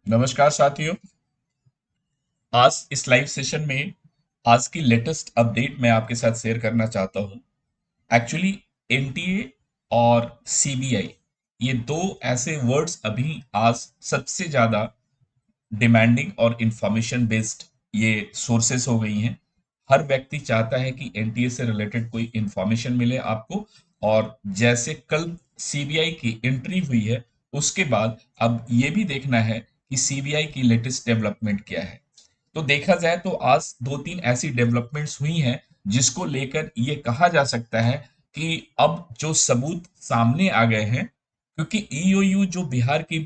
नमस्कार साथियों। आज इस लाइव सेशन में आज की लेटेस्ट अपडेट मैं आपके साथ शेयर करना चाहता हूं। एक्चुअली एनटीए और सीबीआई, ये दो ऐसे वर्ड्स अभी आज सबसे ज्यादा डिमांडिंग और इंफॉर्मेशन बेस्ड ये सोर्सेस हो गई हैं। हर व्यक्ति चाहता है कि एनटीए से रिलेटेड कोई इंफॉर्मेशन मिले आपको। और जैसे कल सीबीआई की एंट्री हुई है, उसके बाद अब ये भी देखना है कि सीबीआई की लेटेस्ट डेवलपमेंट क्या है। तो देखा जाए तो आज दो तीन ऐसी डेवलपमेंट्स हुई हैं जिसको लेकर ये कहा जा सकता है कि अब जो सबूत सामने आ गए हैं, क्योंकि ईओयू जो बिहार की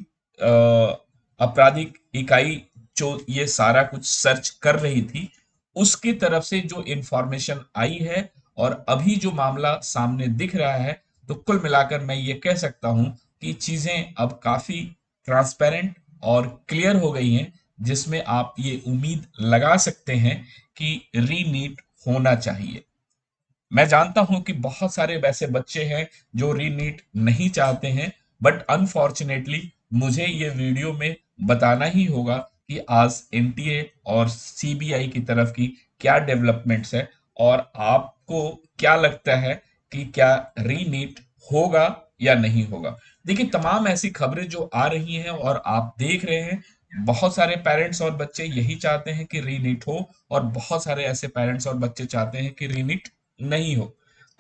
आपराधिक इकाई जो ये सारा कुछ सर्च कर रही थी, उसकी तरफ से जो इंफॉर्मेशन आई है और अभी जो मामला सामने दिख रहा है, तो कुल मिलाकर मैं ये कह सकता हूं कि चीजें अब काफी ट्रांसपेरेंट और क्लियर हो गई हैं, जिसमें आप ये उम्मीद लगा सकते हैं कि रीनीट होना चाहिए। मैं जानता हूं कि बहुत सारे वैसे बच्चे हैं जो रीनीट नहीं चाहते हैं, बट अनफॉर्चुनेटली मुझे ये वीडियो में बताना ही होगा कि आज एनटीए और सीबीआई की तरफ की क्या डेवलपमेंट्स है, और आपको क्या लगता है कि क्या रीनीट होगा या नहीं होगा। देखिए, तमाम ऐसी खबरें जो आ रही हैं और आप देख रहे हैं, बहुत सारे पेरेंट्स और बच्चे यही चाहते हैं कि रीनीट हो, और बहुत सारे ऐसे पेरेंट्स और बच्चे चाहते हैं कि रीनीट नहीं हो।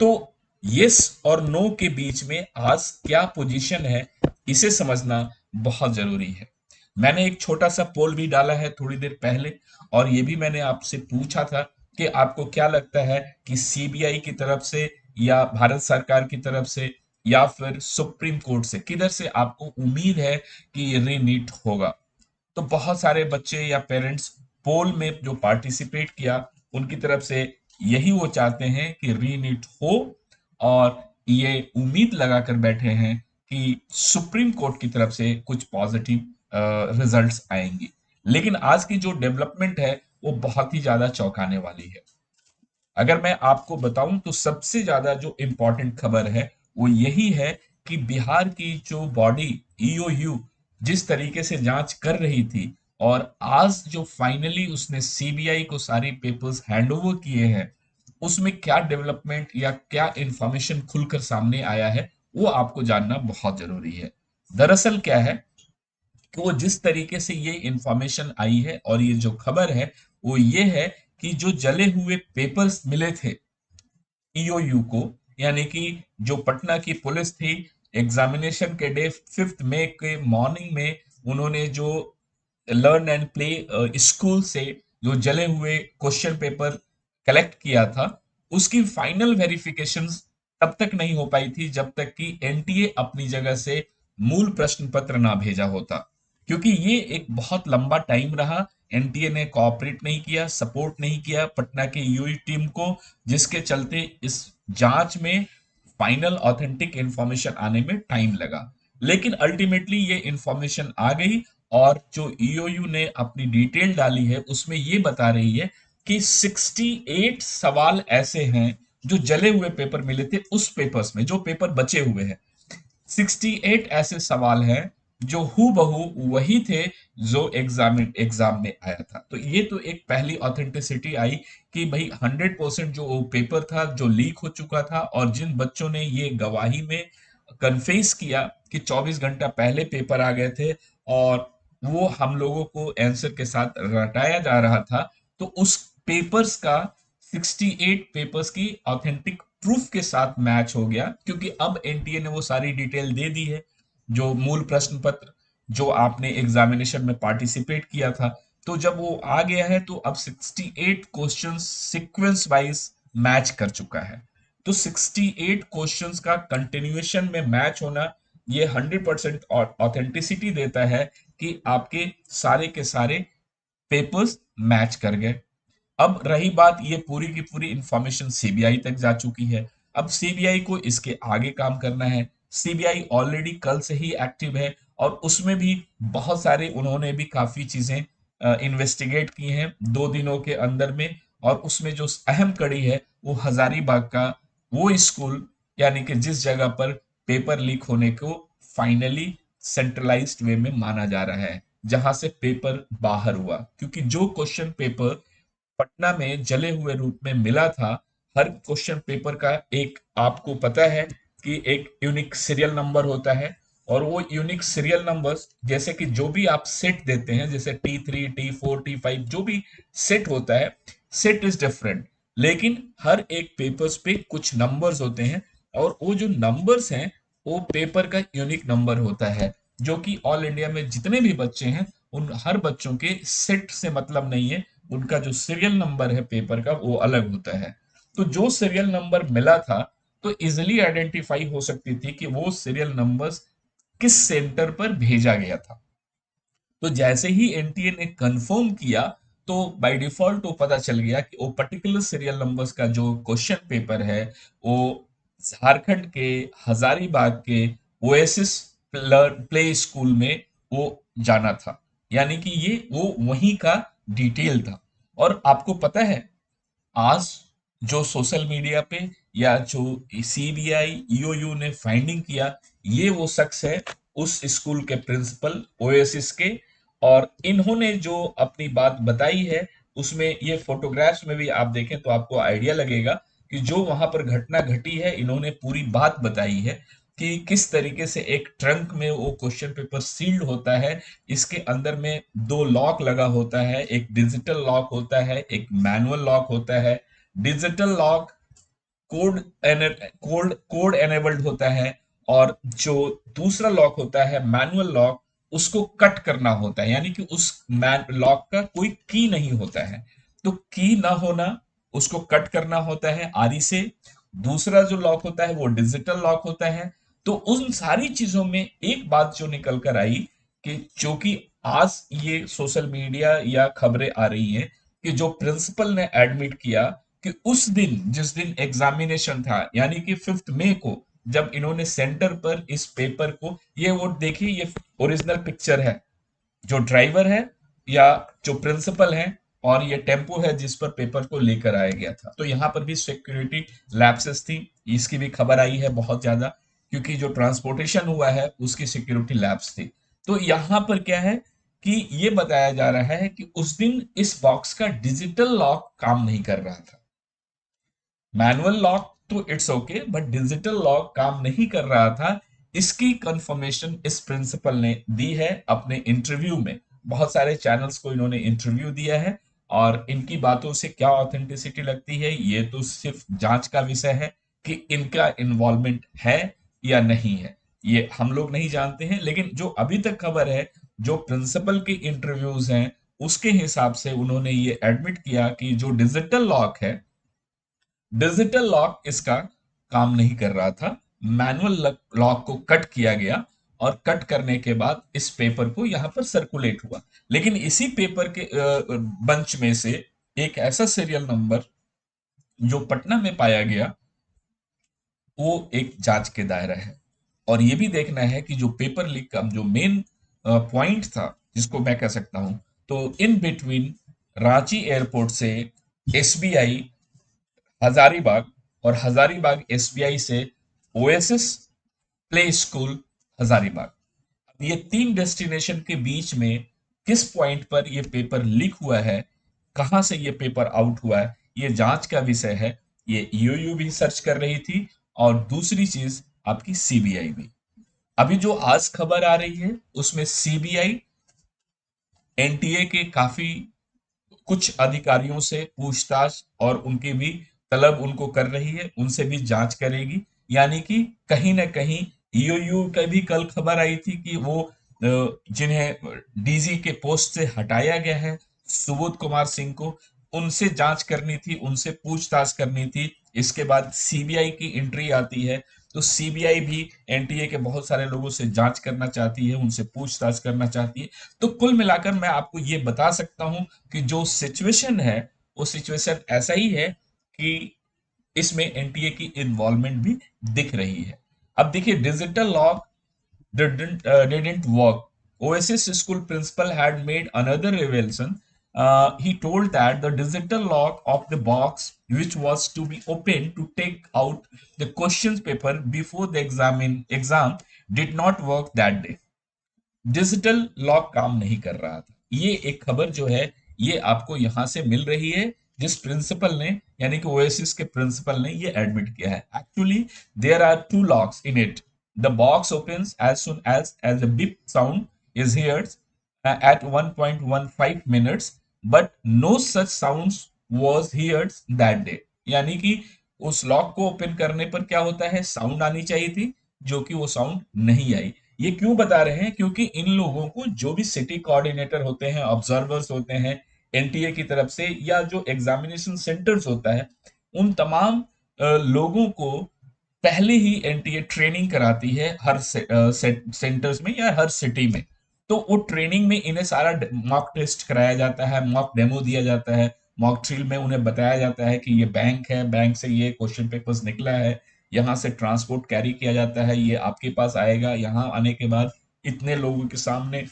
तो यस और नो के बीच में आज क्या पोजीशन है, इसे समझना बहुत जरूरी है। मैंने एक छोटा सा पोल भी डाला है थोड़ी देर पहले, और ये भी मैंने आपसे पूछा था कि आपको क्या लगता है कि सीबीआई की तरफ से या भारत सरकार की तरफ से या फिर सुप्रीम कोर्ट से, किधर से आपको उम्मीद है कि ये रीनीट होगा। तो बहुत सारे बच्चे या पेरेंट्स पोल में जो पार्टिसिपेट किया, उनकी तरफ से यही वो चाहते हैं कि रीनीट हो, और ये उम्मीद लगाकर बैठे हैं कि सुप्रीम कोर्ट की तरफ से कुछ पॉजिटिव रिजल्ट्स आएंगी। लेकिन आज की जो डेवलपमेंट है वो बहुत ही ज्यादा चौंकाने वाली है। अगर मैं आपको बताऊं तो सबसे ज्यादा जो इंपॉर्टेंट खबर है वो यही है कि बिहार की जो बॉडी ईओयू जिस तरीके से जांच कर रही थी, और आज जो फाइनली उसने सीबीआई को सारी पेपर्स हैंडओवर किए हैं, उसमें क्या डेवलपमेंट या क्या इंफॉर्मेशन खुलकर सामने आया है, वो आपको जानना बहुत जरूरी है। दरअसल क्या है कि वो जिस तरीके से ये इंफॉर्मेशन आई है और ये जो खबर है, वो ये है कि जो जले हुए पेपर्स मिले थे ईओयू को, यानी कि जो पटना की पुलिस थी, एग्जामिनेशन के डे 5 मई के मॉर्निंग में उन्होंने जो लर्न एंड प्ले स्कूल से जो जले हुए क्वेश्चन पेपर कलेक्ट किया था, उसकी फाइनल वेरिफिकेशंस तब तक नहीं हो पाई थी जब तक कि एनटीए अपनी जगह से मूल प्रश्न पत्र ना भेजा होता। क्योंकि ये एक बहुत लंबा टाइम रहा, एनटीए ने कोऑपरेट नहीं किया, सपोर्ट नहीं किया पटना की यूई टीम को, जिसके चलते इस जांच में फाइनल ऑथेंटिक इंफॉर्मेशन आने में टाइम लगा। लेकिन अल्टीमेटली ये इंफॉर्मेशन आ गई, और जो ईओयू ने अपनी डिटेल डाली है उसमें ये बता रही है कि 68 सवाल ऐसे हैं जो जले हुए पेपर मिले थे, उस पेपर्स में जो पेपर बचे हुए हैं 68 ऐसे सवाल हैं जो हु बहू वही थे जो एग्जाम में आया था। तो ये तो एक पहली ऑथेंटिसिटी आई कि भाई 100% जो पेपर था जो लीक हो चुका था, और जिन बच्चों ने ये गवाही में कन्फेस किया कि 24 घंटा पहले पेपर आ गए थे और वो हम लोगों को आंसर के साथ रटाया जा रहा था, तो उस पेपर्स का 68 पेपर्स की ऑथेंटिक प्रूफ के साथ मैच हो गया, क्योंकि अब एनटीए ने वो सारी डिटेल दे दी है, जो मूल प्रश्न पत्र जो आपने एग्जामिनेशन में पार्टिसिपेट किया था। तो जब वो आ गया है तो अब 68 क्वेश्चंस सीक्वेंस वाइज मैच कर चुका है। तो 68 क्वेश्चंस का कंटिन्यूएशन में मैच होना, ये 100% ऑथेंटिसिटी देता है कि आपके सारे के सारे पेपर्स मैच कर गए। अब रही बात, ये पूरी की पूरी इंफॉर्मेशन सीबीआई तक जा चुकी है। अब सीबीआई को इसके आगे काम करना है। सीबीआई ऑलरेडी कल से ही एक्टिव है, और उसमें भी बहुत सारे उन्होंने भी काफी चीजें इन्वेस्टिगेट की हैं 2 दिनों के अंदर में। और उसमें जो अहम कड़ी है वो हजारीबाग का वो स्कूल, यानी कि जिस जगह पर पेपर लीक होने को फाइनली सेंट्रलाइज्ड वे में माना जा रहा है। जहां से पेपर बाहर हुआ, क्योंकि जो क्वेश्चन पेपर पटना में जले हुए रूप में मिला था, हर क्वेश्चन पेपर का एक, आपको पता है कि एक यूनिक सीरियल नंबर होता है, और वो यूनिक सीरियल नंबर्स, जैसे कि जो भी आप सेट देते हैं, जैसे T3 T4 T5 जो भी सेट होता है, सेट इज डिफरेंट, लेकिन हर एक पेपर्स पे कुछ नंबर्स होते हैं, और वो जो नंबर्स हैं वो पेपर का यूनिक नंबर होता है, जो कि ऑल इंडिया में जितने भी बच्चे हैं उन हर बच्चों के सेट से मतलब नहीं है, उनका जो सीरियल नंबर है पेपर का वो अलग होता है। तो जो सीरियल नंबर मिला था, तो इजिली आइडेंटिफाई हो सकती थी कि वो सीरियल नंबर्स किस सेंटर पर भेजा गया था। तो जैसे ही एनटीए ने कंफर्म किया, तो बाय डिफॉल्ट वो पता चल गया कि वो पर्टिकुलर सीरियल नंबर्स का जो क्वेश्चन पेपर है वो झारखंड के हजारीबाग के ओएसिस प्ले स्कूल में वो जाना था, यानी कि ये वो वहीं का डिटेल था। और आपको पता है, आज जो सोशल मीडिया पे या जो सीबीआई ईओयू ने फाइंडिंग किया, ये वो शख्स है, उस स्कूल के प्रिंसिपल ओएसिस के। और इन्होंने जो अपनी बात बताई है, उसमें ये फोटोग्राफ्स में भी आप देखें तो आपको आइडिया लगेगा कि जो वहां पर घटना घटी है, इन्होंने पूरी बात बताई है कि किस तरीके से एक ट्रंक में वो क्वेश्चन पेपर सील्ड होता है, इसके अंदर में दो लॉक लगा होता है, एक डिजिटल लॉक होता है, एक मैनुअल लॉक होता है। Digital lock code code enabled होता है, और जो दूसरा लॉक होता है मैनुअल लॉक, उसको कट करना होता है, यानी कि उस लॉक का कोई की नहीं होता है, तो की ना होना, उसको कट करना होता है आरी से। दूसरा जो लॉक होता है वो डिजिटल लॉक होता है। तो उन सारी चीजों में एक बात जो निकल कर आई, कि जो कि आज ये सोशल मीडिया या खबरें आ रही हैं, कि जो प्रिंसिपल ने एडमिट किया कि उस दिन, जिस दिन एग्जामिनेशन था, यानी कि 5 मई को, जब इन्होंने सेंटर पर इस पेपर को, ये वो देखिए, ये ओरिजिनल पिक्चर है, जो ड्राइवर है या जो प्रिंसिपल है, और ये टेम्पो है जिस पर पेपर को लेकर आया गया था। तो यहाँ पर भी सिक्योरिटी लैप्सेस थी, इसकी भी खबर आई है बहुत ज्यादा, क्योंकि जो ट्रांसपोर्टेशन हुआ है उसकी सिक्योरिटी लैब्स थी। तो यहाँ पर क्या है कि ये बताया जा रहा है कि उस दिन इस बॉक्स का डिजिटल लॉक काम नहीं कर रहा था। मैनुअल लॉक तो it's okay, but digital lock काम नहीं कर रहा था। इसकी कंफर्मेशन इस प्रिंसिपल ने दी है अपने इंटरव्यू में। बहुत सारे चैनल्स को इन्होंने इंटरव्यू दिया है, और इनकी बातों से क्या ऑथेंटिसिटी लगती है, ये तो सिर्फ जांच का विषय है कि इनका इन्वॉल्वमेंट है या नहीं है, ये हम लोग नहीं जानते हैं। लेकिन जो अभी तक खबर है, जो प्रिंसिपल के इंटरव्यूज हैं, उसके हिसाब से उन्होंने ये एडमिट किया कि जो डिजिटल लॉक है, डिजिटल लॉक इसका काम नहीं कर रहा था। मैनुअल लॉक को कट किया गया, और कट करने के बाद इस पेपर को यहां पर सर्कुलेट हुआ। लेकिन इसी पेपर के बंच में से एक ऐसा सीरियल नंबर जो पटना में पाया गया, वो एक जांच के दायरा है। और ये भी देखना है कि जो पेपर लीक का जो मेन पॉइंट था, जिसको मैं कह सकता हूं, तो इन बिटवीन रांची एयरपोर्ट से एसबीआई हजारीबाग, और हजारीबाग एसबीआई से ओएसिस प्ले स्कूल हजारीबाग, ये तीन डेस्टिनेशन के बीच में किस पॉइंट पर ये पेपर लीक हुआ है, कहां से ये पेपर आउट हुआ है, ये जांच का विषय है। ये ईओयू भी सर्च कर रही थी, और दूसरी चीज आपकी सीबीआई भी। अभी जो आज खबर आ रही है, उसमें सीबीआई एनटीए के काफी कुछ अधिकारियों से पूछताछ और उनकी भी तलब उनको कर रही है, उनसे भी जांच करेगी। यानी कि कहीं ना कहीं ईओयू का भी कल खबर आई थी कि वो जिन्हें डीजी के पोस्ट से हटाया गया है, सुबोध कुमार सिंह को, उनसे जांच करनी थी, उनसे पूछताछ करनी थी। इसके बाद सीबीआई की एंट्री आती है, तो सीबीआई भी एनटीए के बहुत सारे लोगों से जांच करना चाहती है, उनसे पूछताछ करना चाहती है। तो कुल मिलाकर मैं आपको ये बता सकता हूं कि जो सिचुएशन है, वो सिचुएशन ऐसा ही है कि इसमें एनटीए की इन्वॉल्वमेंट भी दिख रही है। अब देखिए, digital lock didn't work. Oasis school principal had made another revelation. He told that the digital lock of the box, which was to be opened to take out the questions paper before the exam, did not work that day. Digital lock काम नहीं कर रहा था। ये एक खबर जो है ये आपको यहां से मिल रही है, जिस प्रिंसिपल ने यानी कि ओएसिस के प्रिंसिपल ने ये एडमिट किया है। Actually there are two locks in it. The box opens as soon as a beep sound is heard at 1.15 minutes, but no such sounds was heard that day। यानी कि उस lock को open करने पर क्या होता है, साउंड आनी चाहिए थी, जो कि वो साउंड नहीं आई। ये क्यों बता रहे हैं, क्योंकि इन लोगों को जो भी सिटी कोऑर्डिनेटर होते हैं, ऑब्जर्वर्स होते हैं एनटीए की तरफ से, या जो एग्जामिनेशन सेंटर्स होता है, उन तमाम लोगों को पहले ही एनटीए ट्रेनिंग कराती है हर सेंटर्स में या हर सिटी में। तो वो ट्रेनिंग में इन्हें सारा मॉक टेस्ट कराया जाता है, मॉक डेमो दिया जाता है, मॉक ड्रिल में उन्हें बताया जाता है कि ये बैंक है, बैंक से ये क्वेश्चन पेपर्स निकला है, यहाँ से ट्रांसपोर्ट कैरी किया जाता है, ये आपके पास आएगा, यहाँ आने के बाद इतने लोगों के सामने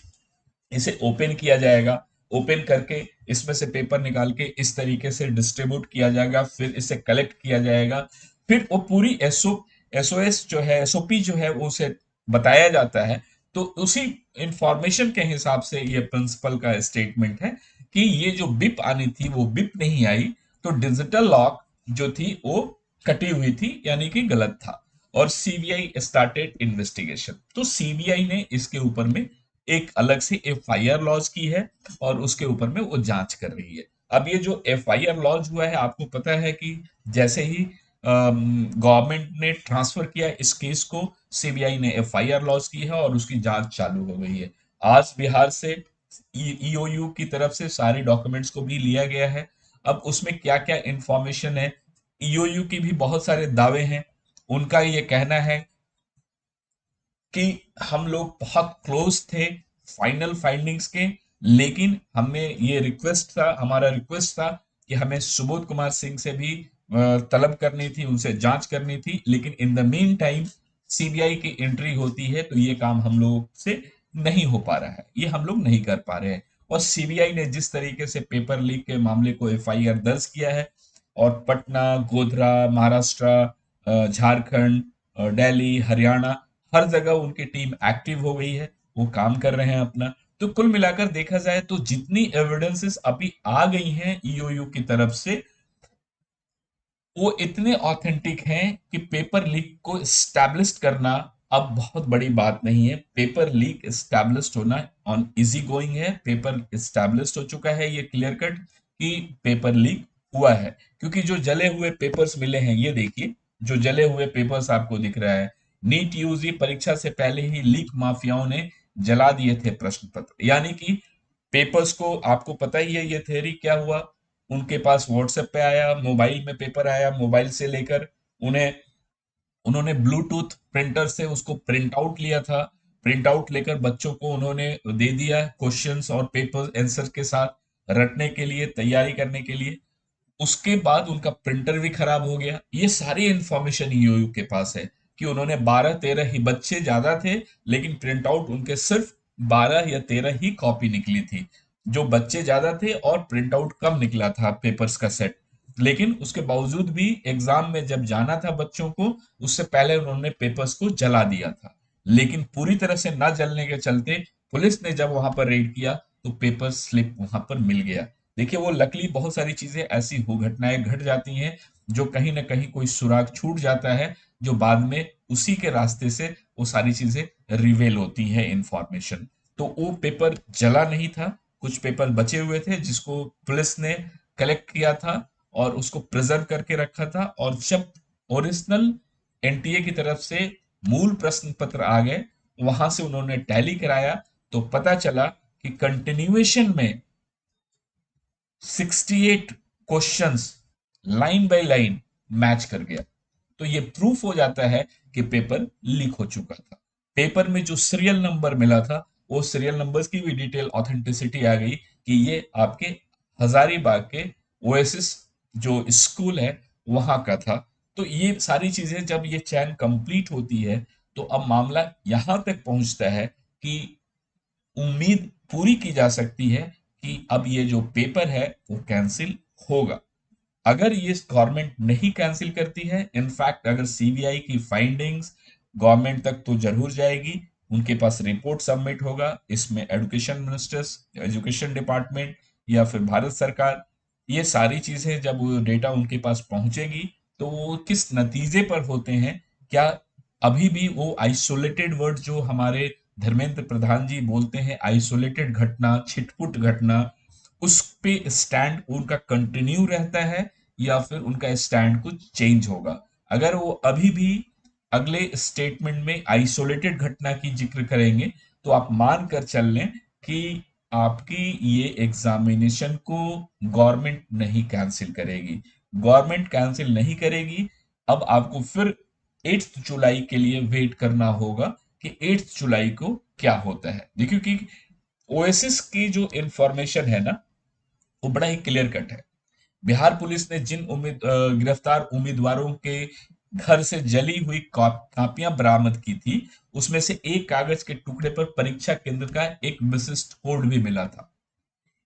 इसे ओपन किया जाएगा, ओपन करके इसमें से पेपर निकाल के इस तरीके से डिस्ट्रीब्यूट किया जाएगा, फिर इसे कलेक्ट किया जाएगा, फिर वो पूरी एसओएस जो है, एसओपी जो है, वो उसे बताया जाता है। तो उसी इंफॉर्मेशन के हिसाब से ये प्रिंसिपल का स्टेटमेंट है कि ये जो बिप आनी थी वो बिप नहीं आई, तो डिजिटल लॉक जो थी वो कटी हुई थी, यानी कि गलत था। और सीबीआई स्टार्टेड इन्वेस्टिगेशन। तो सीबीआई ने इसके ऊपर में एक अलग से एफआईआर लॉन्च की है और उसके ऊपर में वो जांच कर रही है। अब ये जो एफआईआर लॉन्च हुआ है, आपको पता है कि जैसे ही गवर्नमेंट ने ट्रांसफर किया इस केस को, सीबीआई ने एफआईआर लॉन्च की है और उसकी जांच चालू हो गई है। आज बिहार से ईओयू की तरफ से सारे डॉक्यूमेंट्स को भी लिया गया है। अब उसमें क्या क्या इंफॉर्मेशन है, ईओयू की भी बहुत सारे दावे हैं। उनका ये कहना है कि हम लोग बहुत क्लोज थे फाइनल फाइंडिंग्स के, लेकिन हमें ये रिक्वेस्ट था, हमारा रिक्वेस्ट था कि हमें सुबोध कुमार सिंह से भी तलब करनी थी, उनसे जांच करनी थी, लेकिन in the mean time CBI की एंट्री होती है तो ये काम हम लोगों से नहीं हो पा रहा है, ये हम लोग नहीं कर पा रहे हैं। और सीबीआई ने जिस तरीके से पेपर लीक के मामले को एफआईआर दर्ज किया है, और पटना, गोधरा, महाराष्ट्र, झारखंड, दिल्ली, हरियाणा, हर जगह उनकी टीम एक्टिव हो गई है, वो काम कर रहे हैं अपना। तो कुल मिलाकर देखा जाए तो जितनी एविडेंसेस अभी आ गई हैं ईओयू की तरफ से, वो इतने ऑथेंटिक हैं कि पेपर लीक को स्टैब्लिश करना अब बहुत बड़ी बात नहीं है। पेपर लीक स्टैब्लिश होना ऑन इजी गोइंग है, पेपर स्टैब्लिश हो चुका है ये क्लियर कट कि पेपर लीक हुआ है। क्योंकि जो जले हुए पेपर्स मिले हैं, ये देखिए, जो जले हुए पेपर्स आपको दिख रहा है, नीट यूजी परीक्षा से पहले ही लीक माफियाओं ने जला दिए थे प्रश्न पत्र। यानी कि पेपर्स को, आपको पता ही है ये थ्योरी क्या हुआ, उनके पास व्हाट्सएप पे आया, मोबाइल में पेपर आया, मोबाइल से लेकर उन्हें उन्होंने ब्लूटूथ प्रिंटर से उसको प्रिंट आउट लिया था, प्रिंट आउट लेकर बच्चों को उन्होंने दे दिया क्वेश्चंस और पेपर आंसर के साथ रटने के लिए, तैयारी करने के लिए। उसके बाद उनका प्रिंटर भी खराब हो गया। ये सारी इंफॉर्मेशन ईओयू के पास है कि उन्होंने 12-13 ही, बच्चे ज्यादा थे लेकिन प्रिंट आउट उनके सिर्फ 12 या 13 ही कॉपी निकली थी। जो बच्चे ज्यादा थे और प्रिंट आउट कम निकला था पेपर्स का सेट, लेकिन उसके बावजूद भी एग्जाम में जब जाना था बच्चों को, उससे पहले उन्होंने पेपर्स को जला दिया था। लेकिन पूरी तरह से ना जलने के चलते पुलिस ने जब वहां पर रेड किया तो पेपर स्लिप वहां पर मिल गया। देखिए, वो लकली बहुत सारी चीजें ऐसी हो, घटनाएं घट जाती हैं जो कहीं ना कहीं कोई सुराग छूट जाता है, जो बाद में उसी के रास्ते से वो सारी चीजें रिवेल होती हैं इंफॉर्मेशन। तो वो पेपर जला नहीं था, कुछ पेपर बचे हुए थे जिसको पुलिस ने कलेक्ट किया था और उसको प्रिजर्व करके रखा था। और जब ओरिजिनल एनटीए की तरफ से मूल प्रश्न पत्र आ गए, वहां से उन्होंने टैली कराया, तो पता चला कि कंटिन्यूएशन में 68 questions line by line match कर गया। तो ये प्रूफ हो जाता है कि पेपर लीक हो चुका था। पेपर में जो सीरियल नंबर मिला था, वो सीरियल नंबर्स की भी डिटेल ऑथेंटिसिटी आ गई कि ये आपके हजारीबाग के ओएसिस जो स्कूल है वहां का था। तो ये सारी चीजें जब ये चैन कंप्लीट होती है, तो अब मामला यहां तक पहुंचता है कि उम्मीद पूरी की जा सकती है कि अब ये जो पेपर है वो कैंसिल होगा। अगर ये गवर्नमेंट नहीं कैंसिल करती है, इनफैक्ट अगर सीबीआई की फाइंडिंग्स गवर्नमेंट तक तो जरूर जाएगी, उनके पास रिपोर्ट सबमिट होगा, इसमें एजुकेशन मिनिस्टर्स, एजुकेशन डिपार्टमेंट या फिर भारत सरकार, ये सारी चीजें जब वो डेटा उनके पास पहुंचेगी तो वो किस नतीजे पर होते हैं, क्या अभी भी वो आइसोलेटेड वर्ड जो हमारे धर्मेंद्र प्रधान जी बोलते हैं, आइसोलेटेड घटना, छिटपुट घटना, उस पे स्टैंड उनका कंटिन्यू रहता है या फिर उनका स्टैंड कुछ चेंज होगा। अगर वो अभी भी अगले स्टेटमेंट में आइसोलेटेड घटना की जिक्र करेंगे तो आप मान कर चल लें कि आपकी ये एग्जामिनेशन को गवर्नमेंट नहीं कैंसिल करेगी। गवर्नमेंट कैंसिल नहीं करेगी। अब आपको फिर 8 जुलाई के लिए वेट करना होगा कि 8 जुलाई को क्या होता है। देखिए कि ओएसिस की जो इंफॉर्मेशन है ना, वो बड़ा ही क्लियर कट है। बिहार पुलिस ने जिन गिरफ्तार उम्मीदवारों के घर से जली हुई कापियां बरामद की थी, उसमें से एक कागज के टुकड़े पर परीक्षा केंद्र का एक विशिष्ट कोड भी मिला था।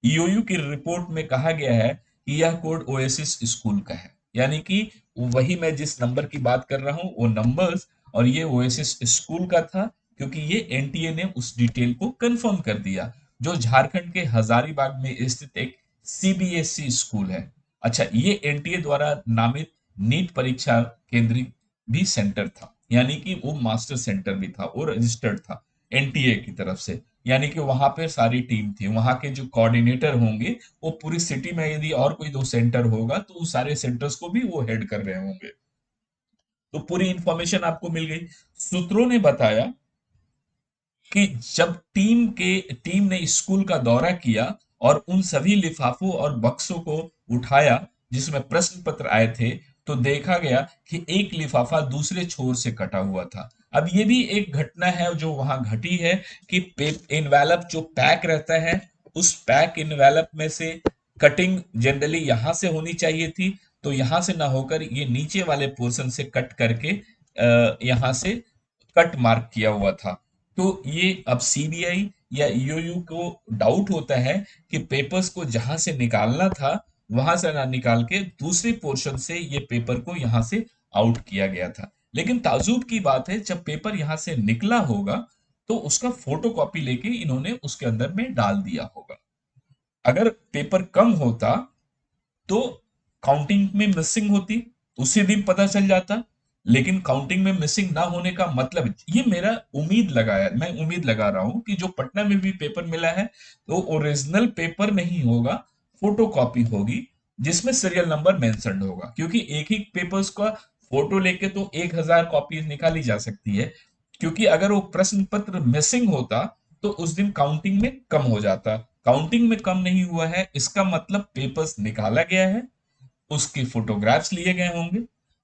ईओयू की रिपोर्ट में कहा गया है कि यह कोड ओएसिस स्कूल का है, यानी कि वही मैं जिस नंबर की बात कर रहा हूं वो नंबर्स, और ये ओएसिस स्कूल का था, क्योंकि ये एनटीए ने उस डिटेल को कंफर्म कर दिया, जो झारखंड के हजारीबाग में स्थित एक सीबीएसई स्कूल है। अच्छा, ये एनटीए द्वारा नामित नीट परीक्षा केंद्र भी सेंटर था, यानी कि वो मास्टर सेंटर भी था, वो रजिस्टर्ड था एनटीए की तरफ से। यानी कि वहां पे सारी टीम थी, वहां के जो कोऑर्डिनेटर होंगे वो पूरी सिटी में यदि और कोई दो सेंटर होगा तो उस सारे सेंटर्स को भी वो हेड कर रहे होंगे। तो पूरी इंफॉर्मेशन आपको मिल गई। सूत्रों ने बताया कि जब टीम ने स्कूल का दौरा किया और उन सभी लिफाफों और बक्सों को उठाया जिसमें प्रश्न पत्र आए थे, तो देखा गया कि एक लिफाफा दूसरे छोर से कटा हुआ था। अब ये भी एक घटना है जो वहां घटी है कि इनवेलप जो पैक रहता है, उस पैक इनवेलप में से कटिंग जनरली यहां से होनी चाहिए थी, तो यहां से ना होकर ये नीचे वाले पोर्शन से कट करके यहां से कट मार्क किया हुआ था। तो ये अब सीबीआई या ईओयू को डाउट होता है कि पेपर्स को जहां से निकालना था वहां से ना निकाल के दूसरे पोर्शन से ये पेपर को यहां से आउट किया गया था। लेकिन ताजुब की बात है, जब पेपर यहां से निकला होगा तो उसका फोटोकॉपी लेके इन्होंने उसके अंदर में डाल दिया होगा। अगर पेपर कम होता तो काउंटिंग में मिसिंग होती, उसी दिन पता चल जाता। लेकिन काउंटिंग में मिसिंग ना होने का मतलब, ये मेरा उम्मीद लगाया, मैं उम्मीद लगा रहा हूं कि जो पटना में भी पेपर मिला है तो ओरिजिनल पेपर नहीं होगा, फोटोकॉपी होगी जिसमें सीरियल नंबर मेंशन्ड होगा, क्योंकि एक ही पेपर्स का फोटो लेके तो 1000 कॉपी निकाली जा सकती है। क्योंकि अगर वो प्रश्न पत्र मिसिंग होता तो उस दिन काउंटिंग में कम हो जाता। काउंटिंग में कम नहीं हुआ है, इसका मतलब पेपर्स निकाला गया है, उसके फोटोग्राफ्स लिए गए होंगे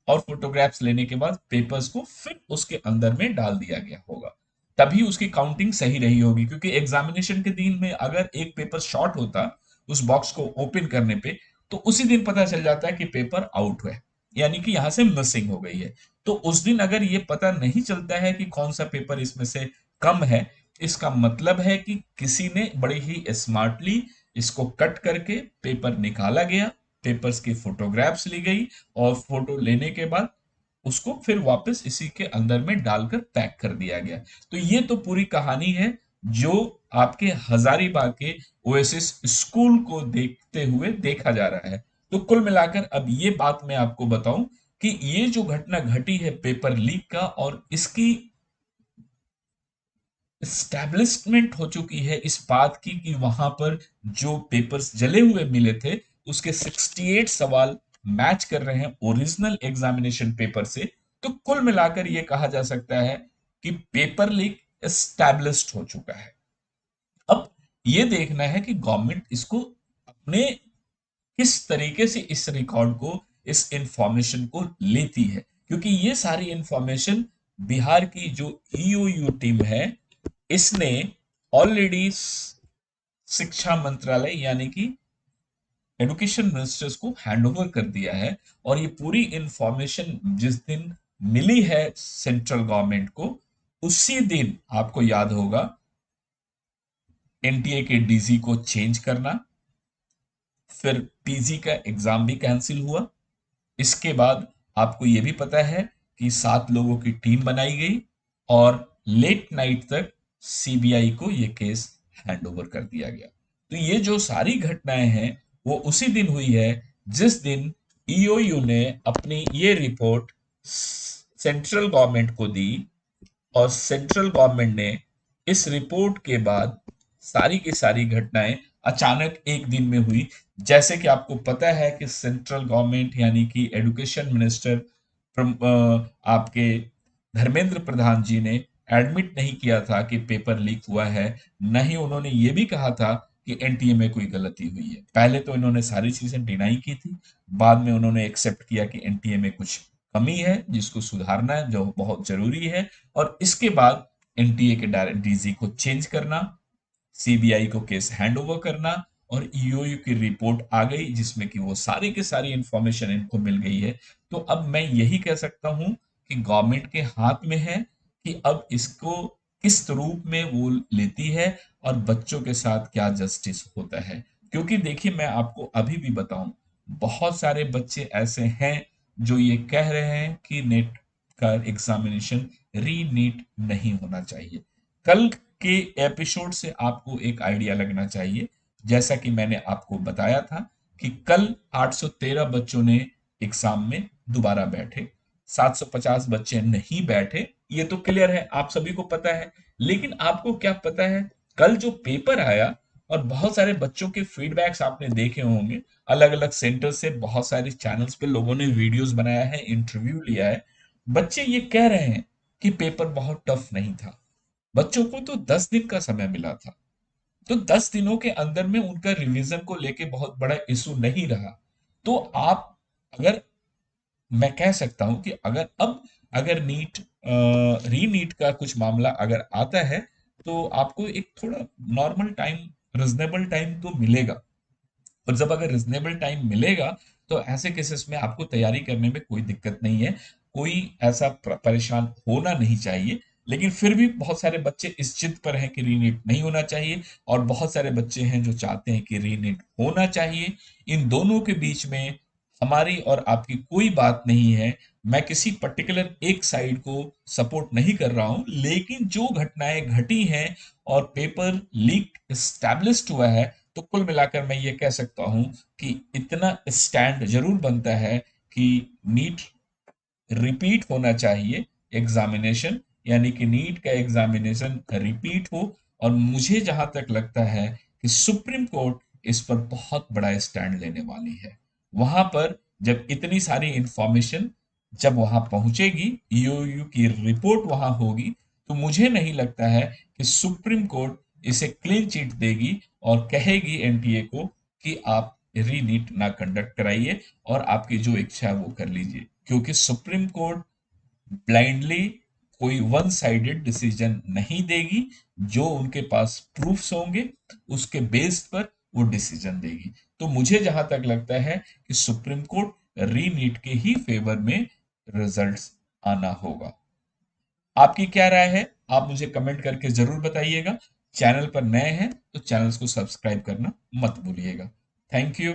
और फोटोग्राफ्स लेने के बाद पेपर्स को फिर उसके अंदर में डाल दिया गया होगा। तभी उसकी काउंटिंग सही रही होगी, क्योंकि एग्जामिनेशन के दिन में अगर एक पेपर शॉर्ट होता उस बॉक्स को ओपन करने पे, तो उसी दिन पता चल जाता है कि पेपर आउट है, यानी कि यहां से मिसिंग हो गई है। तो उस दिन अगर ये पता नहीं चलता है कि कौन सा पेपर इसमें से कम है, इसका मतलब है कि किसी ने बड़े ही स्मार्टली इसको कट करके पेपर निकाला गया, पेपर्स की फोटोग्राफ्स ली गई और फोटो लेने के बाद उसको फिर वापस इसी के अंदर में डालकर पैक कर दिया गया। तो ये तो पूरी कहानी है जो आपके हजारीबाग के ओएसिस स्कूल को देखते हुए देखा जा रहा है। तो कुल मिलाकर अब ये बात मैं आपको बताऊं कि ये जो घटना घटी है पेपर लीक का, और इसकी एस्टैब्लिशमेंट हो चुकी है इस बात की कि वहां पर जो पेपर्स जले हुए मिले थे उसके 68 सवाल मैच कर रहे हैं ओरिजिनल एग्जामिनेशन पेपर से। तो कुल मिलाकर यह कहा जा सकता है कि पेपर लीक एस्टैब्लिश्ड हो चुका है। अब यह देखना है कि गवर्नमेंट इसको अपने किस तरीके से इस रिकॉर्ड को, इस इंफॉर्मेशन को लेती है, क्योंकि ये सारी इंफॉर्मेशन बिहार की जो ईओयू टीम है इसने ऑलरेडी शिक्षा मंत्रालय यानी कि एजुकेशन मिनिस्टर्स को हैंडओवर कर दिया है। और ये पूरी इंफॉर्मेशन जिस दिन मिली है सेंट्रल गवर्नमेंट को, उसी दिन आपको याद होगा एनटीए के डीजी को चेंज करना, फिर पीजी का एग्जाम भी कैंसिल हुआ। इसके बाद आपको यह भी पता है कि 7 लोगों की टीम बनाई गई और लेट नाइट तक सीबीआई को ये केस हैंड ओवर कर दिया गया। तो ये जो सारी घटनाएं हैं वो उसी दिन हुई है जिस दिन ईओयू ने अपनी ये रिपोर्ट सेंट्रल गवर्नमेंट को दी, और सेंट्रल गवर्नमेंट ने इस रिपोर्ट के बाद सारी की सारी घटनाएं अचानक एक दिन में हुई। जैसे कि आपको पता है कि सेंट्रल गवर्नमेंट यानी कि एजुकेशन मिनिस्टर आपके धर्मेंद्र प्रधान जी ने एडमिट नहीं किया था कि पेपर लीक हुआ है। न ही उन्होंने ये भी कहा था कि एनटीए में कोई गलती हुई है। पहले तो इन्होंने सारी चीजें डिनाई की थी, बाद में उन्होंने एक्सेप्ट किया कि एनटीए में कुछ कमी है जिसको सुधारना है, जो बहुत जरूरी है। और इसके बाद एनटीए के डायरेक्ट डीजी को चेंज करना, सीबीआई को केस हैंड ओवर करना, और ईओयू की रिपोर्ट आ गई जिसमें कि वो सारी की सारी इंफॉर्मेशन इनको मिल गई है। तो अब मैं यही कह सकता हूं कि गवर्नमेंट के हाथ में है कि अब इसको किस रूप में वो लेती है और बच्चों के साथ क्या जस्टिस होता है। क्योंकि देखिए, मैं आपको अभी भी बताऊं, बहुत सारे बच्चे ऐसे हैं जो ये कह रहे हैं कि नेट का एग्जामिनेशन री नीट नहीं होना चाहिए। कल के एपिसोड से आपको एक आइडिया लगना चाहिए। जैसा कि मैंने आपको बताया था कि कल 813 बच्चों ने एग्जाम में दोबारा बैठे, 750 बच्चे नहीं बैठे, ये तो क्लियर है, आप सभी को पता है। लेकिन आपको क्या पता है, कल जो पेपर आया और बहुत सारे बच्चों के फीडबैक्स आपने देखे होंगे, अलग अलग सेंटर से बहुत सारे चैनल्स पे लोगों ने वीडियोस बनाया है, इंटरव्यू लिया है। बच्चे ये कह रहे हैं कि पेपर बहुत टफ नहीं था। बच्चों को तो 10 दिन का समय मिला था, तो 10 दिनों के अंदर में उनका रिवीजन को लेके बहुत बड़ा इशू नहीं रहा। तो आप, अगर मैं कह सकता हूं कि अगर री नीट का कुछ मामला अगर आता है, तो आपको एक थोड़ा नॉर्मल टाइम, रिजनेबल टाइम तो मिलेगा। और जब अगर रिजनेबल टाइम मिलेगा, तो ऐसे केसेस में आपको तैयारी करने में कोई दिक्कत नहीं है, कोई ऐसा परेशान होना नहीं चाहिए। लेकिन फिर भी बहुत सारे बच्चे इस जिद पर हैं कि रीनीट नहीं होना चाहिए, और बहुत सारे बच्चे हैं जो चाहते हैं कि रीनीट होना चाहिए। इन दोनों के बीच में हमारी और आपकी कोई बात नहीं है। मैं किसी पर्टिकुलर एक साइड को सपोर्ट नहीं कर रहा हूं, लेकिन जो घटनाएं घटी हैं और पेपर लीक एस्टैब्लिश्ड हुआ है, तो कुल मिलाकर मैं ये कह सकता हूं कि इतना स्टैंड जरूर बनता है कि नीट रिपीट होना चाहिए एग्जामिनेशन, यानी कि नीट का एग्जामिनेशन रिपीट हो। और मुझे जहां तक लगता है कि सुप्रीम कोर्ट इस पर बहुत बड़ा स्टैंड लेने वाली है। वहां पर जब इतनी सारी इंफॉर्मेशन जब वहां पहुंचेगी, ईओयू की रिपोर्ट वहां होगी, तो मुझे नहीं लगता है कि सुप्रीम कोर्ट इसे क्लीन चिट देगी और कहेगी एनटीए को कि आप रीनीट ना कंडक्ट कराइए और आपकी जो इच्छा है वो कर लीजिए। क्योंकि सुप्रीम कोर्ट ब्लाइंडली कोई वन साइडेड डिसीजन नहीं देगी। जो उनके पास प्रूफ्स होंगे उसके बेस पर वो डिसीजन देगी। तो मुझे जहां तक लगता है कि सुप्रीम कोर्ट रीनीट के ही फेवर में रिजल्ट्स आना होगा। आपकी क्या राय है, आप मुझे कमेंट करके जरूर बताइएगा। चैनल पर नए हैं तो चैनल को सब्सक्राइब करना मत भूलिएगा। Thank you.